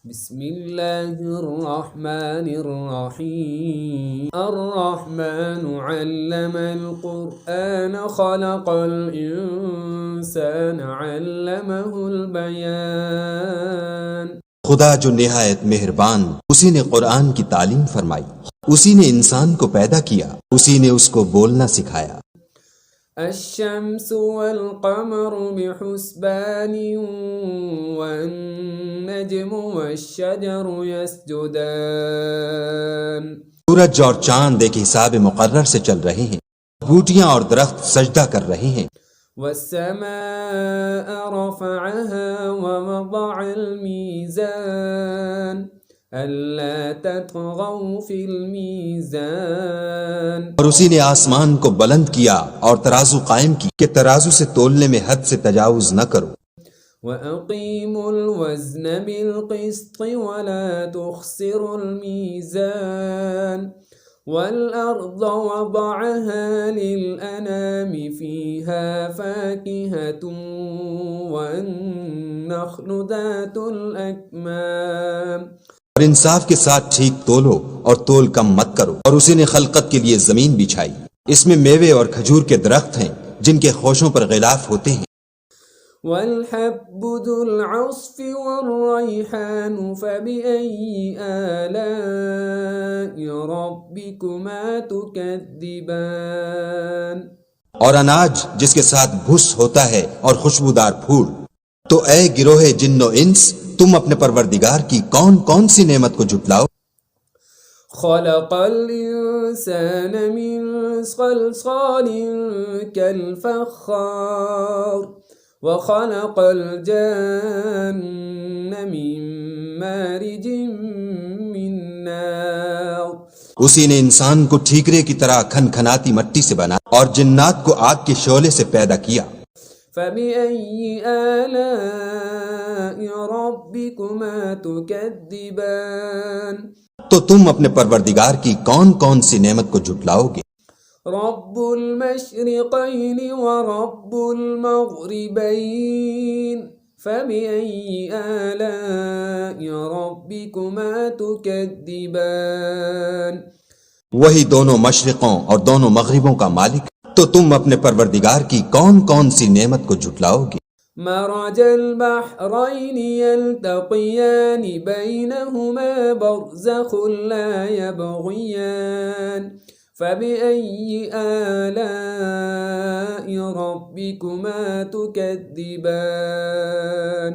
بسم اللہ الرحمن الرحیم الرحمن علم القرآن خلق الانسان علمہ البیان۔ خدا جو نہایت مہربان، اسی نے قرآن کی تعلیم فرمائی، اسی نے انسان کو پیدا کیا، اسی نے اس کو بولنا سکھایا۔ الشمس والقمر بحسبان والنجم والشجر يسجدان۔ سورج اور چاند ایک حساب مقرر سے چل رہے ہیں، بوٹیاں اور درخت سجدہ کر رہے ہیں۔ والسماء رفعها ووضع الميزان ألا تطغوا في الميزان۔ اور اسی نے آسمان کو بلند کیا اور ترازو قائم کی کہ ترازو سے تولنے میں حد سے تجاوز نہ کرو۔ وَأَقِيمُوا الْوَزْنَ بِالْقِسْطِ وَلَا تُخْسِرُوا الْمِيزَانَ وَالْأَرْضَ وَضَعَهَا لِلْأَنَامِ فِيهَا فَاكِهَةٌ وَالنَّخْلُ ذَاتُ الْأَكْمَامِ۔ اور انصاف کے ساتھ ٹھیک تولو اور تول کم مت کرو۔ اور اسی نے خلقت کے لیے زمین بچھائی، اس میں میوے اور کھجور کے درخت ہیں جن کے خوشوں پر غلاف ہوتے ہیں۔ والحب ذو العصف والريحان فبأي آلاء ربكما تكذبان۔ اور اناج جس کے ساتھ بھس ہوتا ہے اور خوشبودار پھول۔ تو اے گروہ جن و انس، تم اپنے پروردگار کی کون کون سی نعمت کو جھٹلاؤ۔ خلق الإنسان من صلصال كالفخار وخلق الجن من مارج من نار۔ اسی نے انسان کو ٹھیکرے کی طرح کھن کھناتی مٹی سے بنا اور جنات کو آگ کے شعلے سے پیدا کیا۔ فبأي آلاء ربكما تكذبان۔ تو تم اپنے پروردگار کی کون کون سی نعمت کو جھٹلاؤ گے۔ رب المشرقين ورب المغربين فبأي آلاء ربكما تكذبان۔ وہی دونوں مشرقوں اور دونوں مغربوں کا مالک، تو تم اپنے پروردگار کی کون کون سی نعمت کو جھٹلاؤ گے۔ مرج البحرين يلتقيان بينهما برزخ لا يبغيان فبأي آلاء ربكما تكذبان۔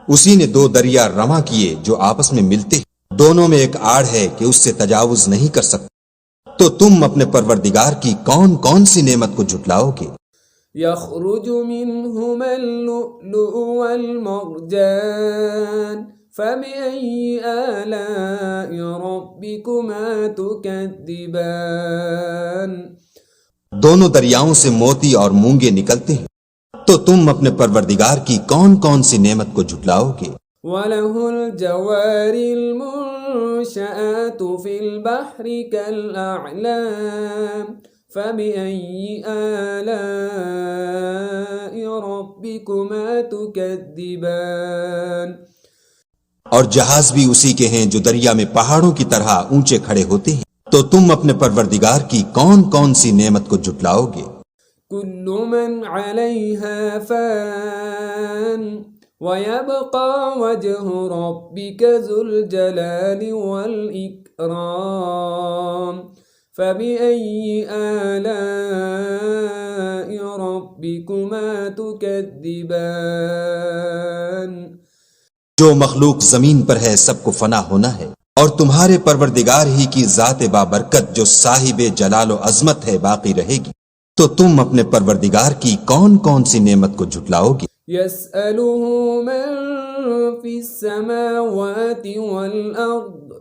اسی نے دو دریا رواں کیے جو آپس میں ملتے ہیں، دونوں میں ایک آڑ ہے کہ اس سے تجاوز نہیں کر سکتے، تو تم اپنے پروردگار کی کون کون سی نعمت کو جھٹلاؤ گے۔ يخرج منهما اللؤلؤ والمرجان فبأي آلاء ربكما تكذبان۔ دونوں دریاؤں سے موتی اور مونگے نکلتے ہیں، تو تم اپنے پروردگار کی کون کون سی نعمت کو جھٹلاؤ گے۔ وَلَهُ الْجَوَارِ الْمُنشَآتُ فِي الْبَحْرِ كَالْأَعْلَامِ فَبِأَيِّ آلَاءِ رَبِّكُمَا تُكَذِّبَانِ۔ اور جہاز بھی اسی کے ہیں جو دریا میں پہاڑوں کی طرح اونچے کھڑے ہوتے ہیں، تو تم اپنے پروردگار کی کون کون سی نعمت کو جھٹلاؤ گے۔ كُلُّ مَنْ عَلَيْهَا فَانٍ وَيَبْقَى وَجْهُ رَبِّكَ ذُو الْجَلَالِ وَالْإِكْرَامِ فَبِأَيِّ آلَاءِ رَبِّكُمَا تُكَذِّبَانِ۔ جو مخلوق زمین پر ہے سب کو فنا ہونا ہے، اور تمہارے پروردگار ہی کی ذات بابرکت جو صاحب جلال و عظمت ہے باقی رہے گی، تو تم اپنے پروردگار کی کون کون سی نعمت کو جھٹلاؤ گے۔ يَسْأَلُهُ مَن فِي السَّمَاوَاتِ وَالْأَرْضِ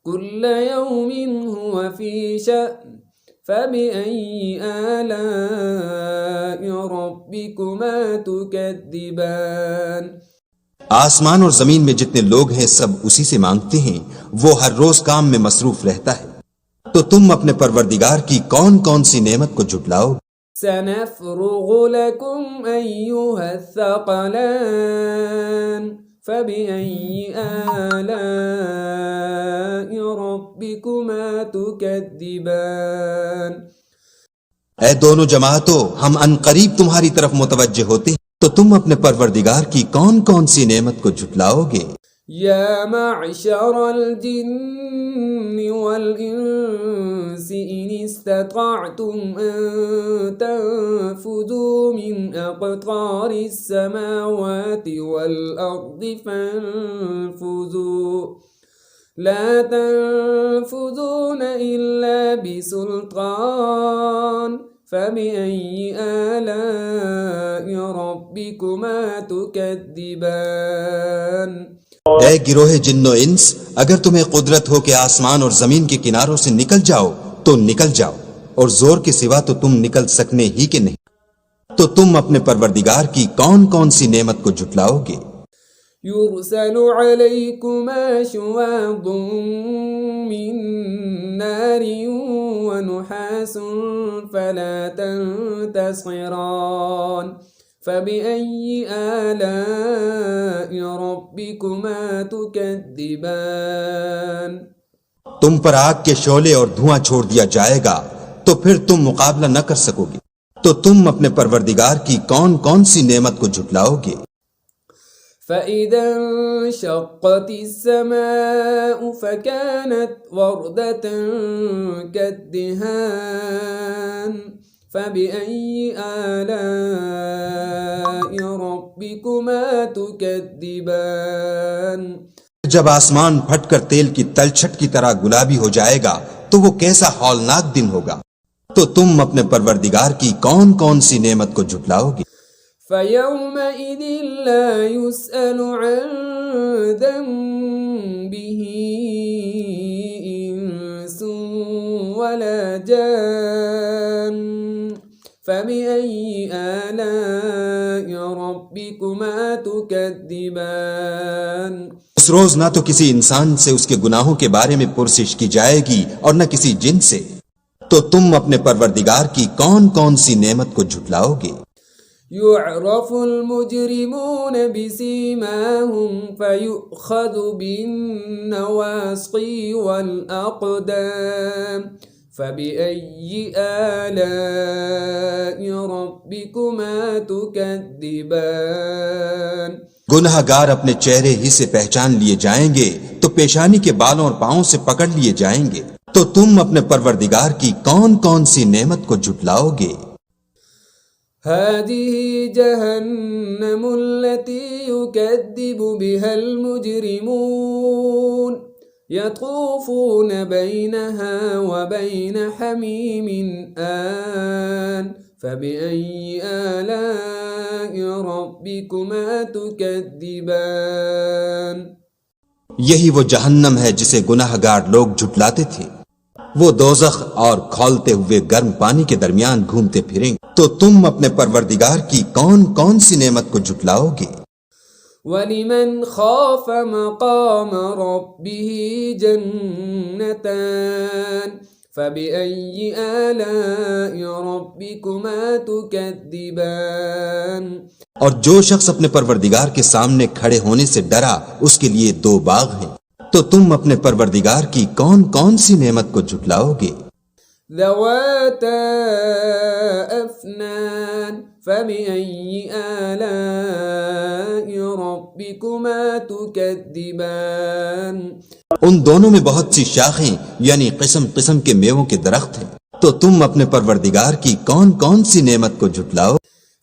كُلَّ يَوْمٍ هُوَ فِي شَأْنٍ فَبِأَيِّ آلَاءِ رَبِّكُمَا تُكَذِّبَانِ۔ آسمان اور زمین میں جتنے لوگ ہیں سب اسی سے مانگتے ہیں، وہ ہر روز کام میں مصروف رہتا ہے، تو تم اپنے پروردگار کی کون کون سی نعمت کو جھٹلاؤ۔ سنفرغ لكم أيها الثقلان فبأي آلاء ربكما تكذبان اے دونوں جماعتوں، ہم ان قریب تمہاری طرف متوجہ ہوتے ہیں، تو تم اپنے پروردگار کی کون کون سی نعمت کو جھٹلاؤ گے؟ يا معشر الجن والإنس إن استطعتم أن تنفذوا من أقطار السماوات والأرض فانفذوا لا تنفذون إلا بسلطان فبأي آلاء ربكما تكذبان اے گروہ جن و انس، اگر تمہیں قدرت ہو کہ آسمان اور زمین کے کناروں سے نکل جاؤ تو نکل جاؤ، اور زور کے سوا تو تم نکل سکنے ہی کہ نہیں، تو تم اپنے پروردگار کی کون کون سی نعمت کو جھٹلاؤ گے؟ يرسل عليكما شواظ من نار ونحاس فلا تنتصران فبأي آلاء ربكما تكذبان تم پر آگ کے شعلے اور دھواں چھوڑ دیا جائے گا تو پھر تم مقابلہ نہ کر سکو گے، تو تم اپنے پروردگار کی کون کون سی نعمت کو جھٹلاؤ گے؟ فإذا انشقت السماء فكانت وردة كالدهان فبأي آلاء ربكما تكذبان جب آسمان پھٹ کر تیل کی تلچھٹ کی طرح گلابی ہو جائے گا تو وہ کیسا ہولناک دن ہوگا، تو تم اپنے پروردگار کی کون کون سی نعمت کو جھٹلاؤ گے؟ فَيَوْمَئِذٍ لَا يُسْأَلُ عَنْ ذَنبِهِ إِنسٌ وَلَا جَانٌ فَبِأَيِّ آلَاءِ رَبِّكُمَا تُكَذِّبَانِ اس روز نہ تو کسی انسان سے اس کے گناہوں کے بارے میں پرسش کی جائے گی اور نہ کسی جن سے، تو تم اپنے پروردگار کی کون کون سی نعمت کو جھٹلاؤ گے؟ يعرف المجرمون بسيماهم فيؤخذ بالنواصي والأقدام فبأي آلاء ربكما تكذبان گناہ گار اپنے چہرے ہی سے پہچان لیے جائیں گے تو پیشانی کے بالوں اور پاؤں سے پکڑ لیے جائیں گے، تو تم اپنے پروردگار کی کون کون سی نعمت کو جھٹلاؤ گے؟ هذه جهنم التي يكذب بها المجرمون يطوفون بينها وبين حميم آن فبأي آلاء ربكما تكذبان یہی وہ جہنم ہے جسے گناہ گار لوگ جھٹلاتے تھے، وہ دوزخ اور کھولتے ہوئے گرم پانی کے درمیان گھومتے پھریں گے، تو تم اپنے پروردگار کی کون کون سی نعمت کو جھٹلاؤ گے؟ وَلِمَنْ خَافَ مَقَامَ رَبِّهِ جَنَّتَانِ فَبِأَيِّ آلَاءِ رَبِّكُمَا تُكَذِّبَانِ اور جو شخص اپنے پروردگار کے سامنے کھڑے ہونے سے ڈرا، اس کے لیے دو باغ ہیں، تو تم اپنے پروردگار کی کون کون سی نعمت کو جھٹلاؤ گے؟ ذواتا افنان فبأي آلاء ربكما تكذبان ان دونوں میں بہت سی شاخیں یعنی قسم قسم کے میووں کے درخت ہیں، تو تم اپنے پروردگار کی کون کون سی نعمت کو جھٹلاؤ؟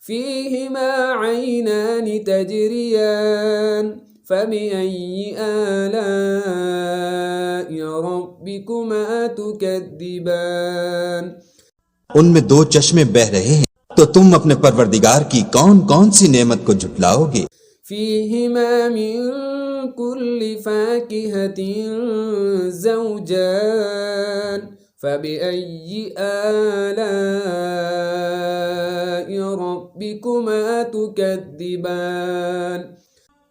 فيهما عينان تجريان فبأي آلاء ربكما تكذبان ان میں دو چشمے بہ رہے ہیں، تو تم اپنے پروردگار کی کون کون سی نعمت کو جھٹلاؤ گے؟ فيهما من كل فاكهة زوجان فبأي آلاء ربكما تكذبان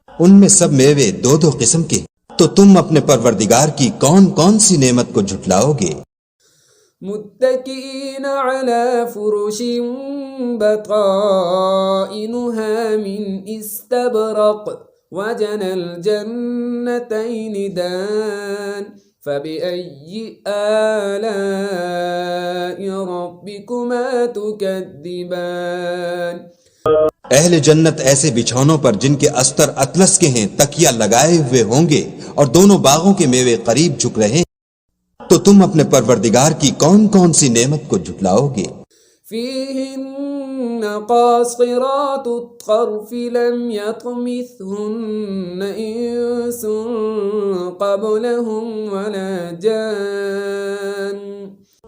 ان میں سب میوے دو دو قسم کے ہیں، تو تم اپنے پروردگار کی کون کون سی نعمت کو جھٹلاؤ گے؟ متكئين على فرش بطائنها من استبرق وجنى الجنتين دان فبأي آلاء ربكما تكذبان. اہل جنت ایسے بچھونوں پر جن کے استر اطلس کے ہیں تکیہ لگائے ہوئے ہوں گے اور دونوں باغوں کے میوے قریب جھک رہے ہیں. تو تم اپنے پروردگار کی کون کون سی نعمت کو جھٹلاؤ گے؟ فيهن قاصرات الطرف لم يطمثهن إنس قبلهم ولا جان.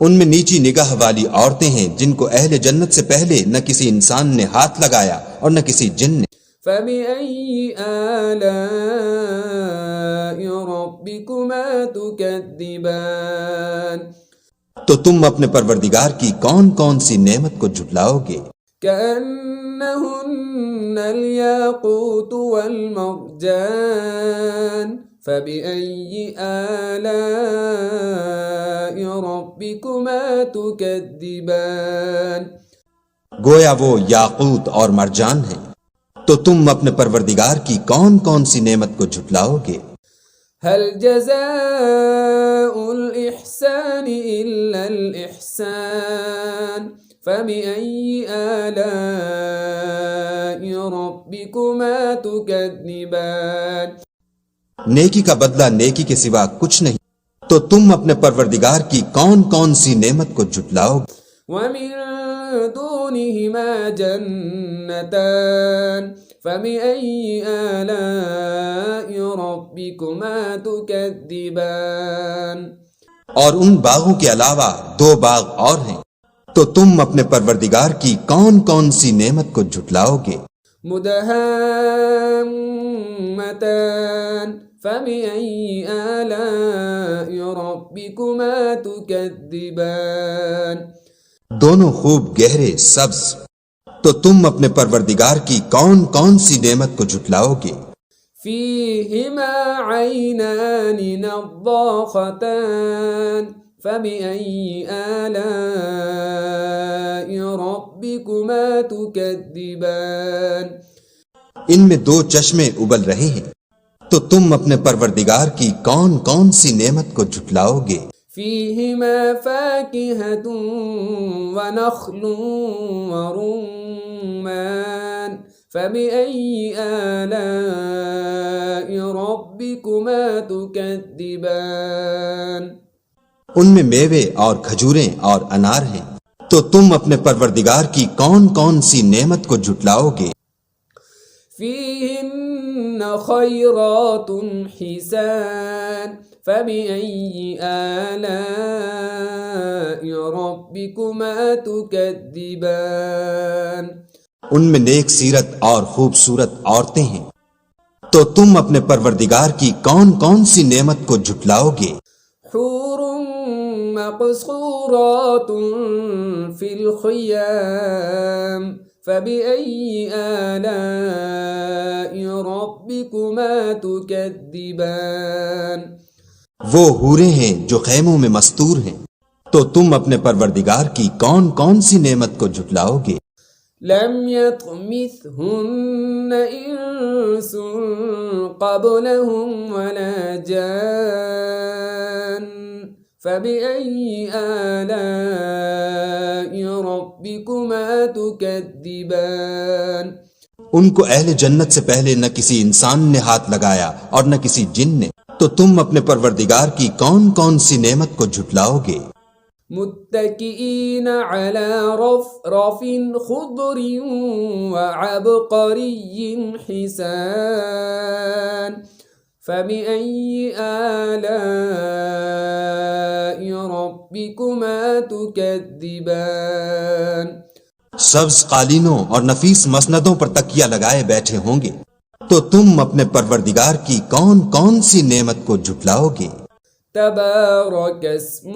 ان میں نیچی نگاہ والی عورتیں ہیں جن کو اہل جنت سے پہلے نہ کسی انسان نے ہاتھ لگایا اور نہ کسی جن نے. فبأي آلاء ربكما تكذبان. تو تم اپنے پروردگار کی کون کون سی نعمت کو جھٹلاؤ گے؟ كأنهن الياقوت والمرجان فبأي آلاء ربكما تكذبان. گویا وہ یاقوت اور مرجان ہیں. تو تم اپنے پروردگار کی کون کون سی نعمت کو جھٹلاؤ گے؟ هل جزاء الإحسان إلا الإحسان فبأي آلاء ربكما تكذبان. نیکی کا بدلہ نیکی کے سوا کچھ نہیں. تو تم اپنے پروردگار کی کون کون سی نعمت کو جھٹلاؤ گے؟ ومن دونهما جنتان فبأي آلاء ربكما تكذبان. اور ان باغوں کے علاوہ دو باغ اور ہیں. تو تم اپنے پروردگار کی کون کون سی نعمت کو جھٹلاؤ گے؟ مدهامتان فبأي آلاء ربكما تكذبان. دونوں خوب گہرے سبز. تو تم اپنے پروردگار کی کون کون سی نعمت کو جھٹلاؤ گے؟ فيهما عينان نضاختان فبأي آلاء ربكما تكذبان. ان میں دو چشمے ابل رہے ہیں. تو تم اپنے پروردگار کی کون کون سی نعمت کو جھٹلاؤ گے؟ فيهما فاكهة ونخل ورمان فبأي آلاء ربكما تكذبان. ان میں میوے اور کھجوریں اور انار ہیں. تو تم اپنے پروردگار کی کون کون سی نعمت کو جھٹلاؤ گے؟ فيهن خيرات حسان فبأي آلاء ربكما تكذبان. ان میں نیک سیرت اور خوبصورت عورتیں ہیں. تو تم اپنے پروردگار کی کون کون سی نعمت کو جھٹلاؤ گے؟ حور مقصورات في الخيام فبأي آلاء ربكما تكذبان. وہ حوریں ہیں جو خیموں میں مستور ہیں. تو تم اپنے پروردگار کی کون کون سی نعمت کو جھٹلاؤ گے؟ لم يطمثهن إنس قبلهم ولا جان فبأي آلاء ربكما تكذبان. ان کو اہل جنت سے پہلے نہ کسی انسان نے ہاتھ لگایا اور نہ کسی جن نے. تو تم اپنے پروردگار کی کون کون سی نعمت کو جھٹلاؤ گے؟ متكئين على رفرف خضر وعبقري حسان فبأي آلاء ربكما تكذبان. سبز قالینوں اور نفیس مسندوں پر تکیہ لگائے بیٹھے ہوں گے. تو تم اپنے پروردگار کی کون کون سی نعمت کو جھٹلاؤ گے؟ تبارك اسم